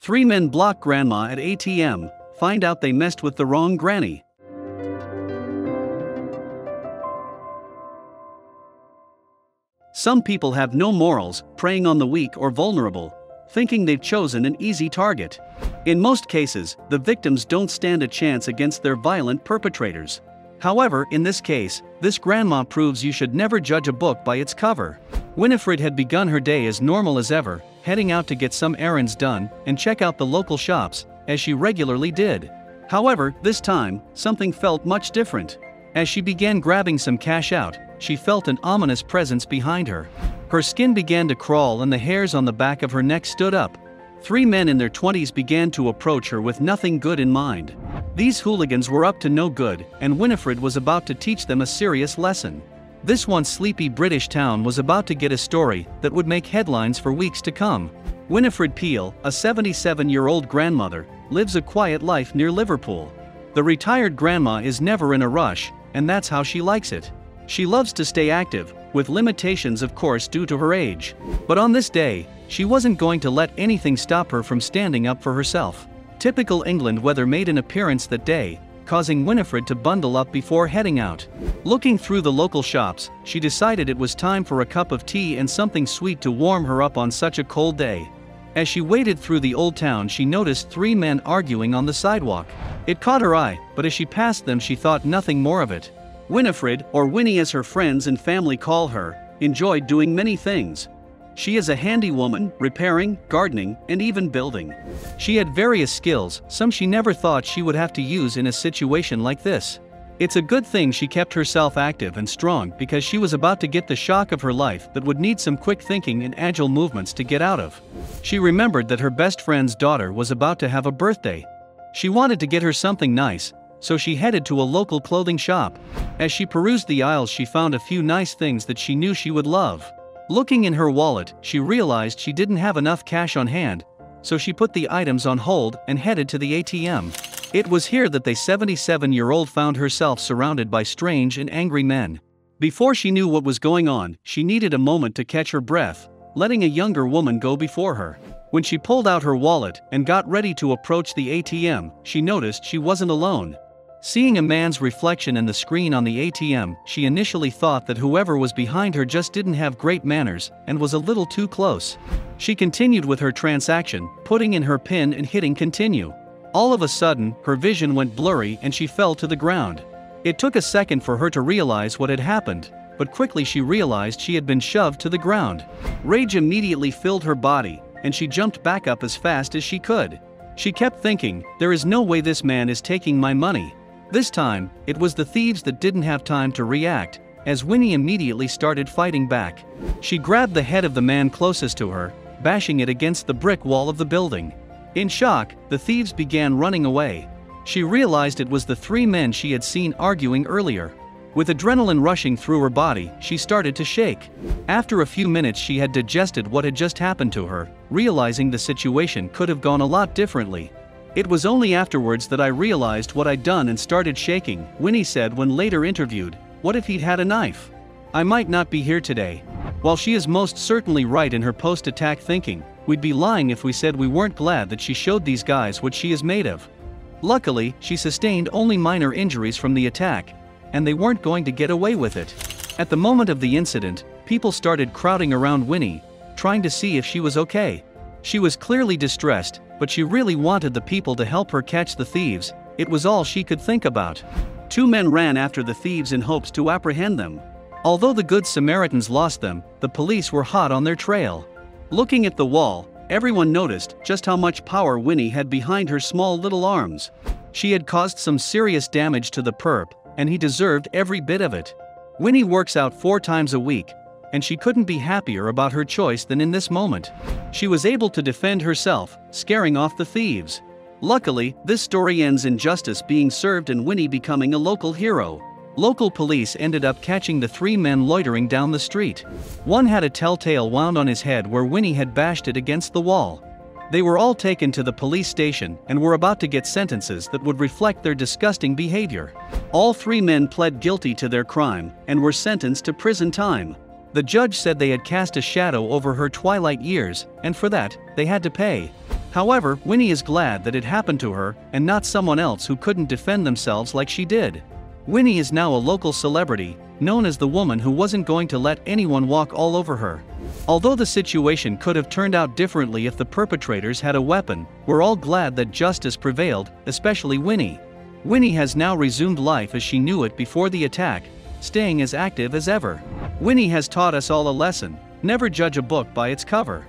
Three men block grandma at ATM, find out they messed with the wrong granny. Some people have no morals, preying on the weak or vulnerable, thinking they've chosen an easy target. In most cases, the victims don't stand a chance against their violent perpetrators. However, in this case, this grandma proves you should never judge a book by its cover. Winifred had begun her day as normal as ever, heading out to get some errands done and check out the local shops, as she regularly did. However, this time, something felt much different. As she began grabbing some cash out, she felt an ominous presence behind her. Her skin began to crawl and the hairs on the back of her neck stood up. Three men in their 20s began to approach her with nothing good in mind. These hooligans were up to no good, and Winifred was about to teach them a serious lesson. This once sleepy British town was about to get a story that would make headlines for weeks to come. Winifred Peel, a 77-year-old grandmother, lives a quiet life near Liverpool. The retired grandma is never in a rush, and that's how she likes it. She loves to stay active, with limitations of course due to her age. But on this day, she wasn't going to let anything stop her from standing up for herself. Typical England weather made an appearance that day, causing Winifred to bundle up before heading out. Looking through the local shops, she decided it was time for a cup of tea and something sweet to warm her up on such a cold day. As she waded through the old town, she noticed three men arguing on the sidewalk. It caught her eye, but as she passed them she thought nothing more of it. Winifred, or Winnie as her friends and family call her, enjoyed doing many things. She is a handy woman, repairing, gardening, and even building. She had various skills, some she never thought she would have to use in a situation like this. It's a good thing she kept herself active and strong because she was about to get the shock of her life that would need some quick thinking and agile movements to get out of. She remembered that her best friend's daughter was about to have a birthday. She wanted to get her something nice, so she headed to a local clothing shop. As she perused the aisles, she found a few nice things that she knew she would love. Looking in her wallet, she realized she didn't have enough cash on hand, so she put the items on hold and headed to the ATM. It was here that the 77-year-old found herself surrounded by strange and angry men. Before she knew what was going on, she needed a moment to catch her breath, letting a younger woman go before her. When she pulled out her wallet and got ready to approach the ATM, she noticed she wasn't alone. Seeing a man's reflection in the screen on the ATM, she initially thought that whoever was behind her just didn't have great manners and was a little too close. She continued with her transaction, putting in her PIN and hitting continue. All of a sudden, her vision went blurry and she fell to the ground. It took a second for her to realize what had happened, but quickly she realized she had been shoved to the ground. Rage immediately filled her body, and she jumped back up as fast as she could. She kept thinking, "There is no way this man is taking my money." This time, it was the thieves that didn't have time to react, as Winnie immediately started fighting back. She grabbed the head of the man closest to her, bashing it against the brick wall of the building. In shock, the thieves began running away. She realized it was the three men she had seen arguing earlier. With adrenaline rushing through her body, she started to shake. After a few minutes she had digested what had just happened to her, realizing the situation could have gone a lot differently. "It was only afterwards that I realized what I'd done and started shaking," Winnie said when later interviewed. "What if he'd had a knife? I might not be here today." While she is most certainly right in her post-attack thinking, we'd be lying if we said we weren't glad that she showed these guys what she is made of. Luckily, she sustained only minor injuries from the attack, and they weren't going to get away with it. At the moment of the incident, people started crowding around Winnie, trying to see if she was okay. She was clearly distressed, but she really wanted the people to help her catch the thieves. It was all she could think about. Two men ran after the thieves in hopes to apprehend them. Although the Good Samaritans lost them, the police were hot on their trail. Looking at the wall, everyone noticed just how much power Winnie had behind her small little arms. She had caused some serious damage to the perp, and he deserved every bit of it. Winnie works out 4 times a week, and she couldn't be happier about her choice than in this moment. She was able to defend herself, scaring off the thieves. Luckily, this story ends in justice being served and Winnie becoming a local hero. Local police ended up catching the 3 men loitering down the street. One had a telltale wound on his head where Winnie had bashed it against the wall. They were all taken to the police station and were about to get sentences that would reflect their disgusting behavior. All 3 men pled guilty to their crime and were sentenced to prison time. The judge said they had cast a shadow over her twilight years, and for that, they had to pay. However, Winnie is glad that it happened to her and not someone else who couldn't defend themselves like she did. Winnie is now a local celebrity, known as the woman who wasn't going to let anyone walk all over her. Although the situation could have turned out differently if the perpetrators had a weapon, we're all glad that justice prevailed, especially Winnie. Winnie has now resumed life as she knew it before the attack, staying as active as ever. Winnie has taught us all a lesson: never judge a book by its cover.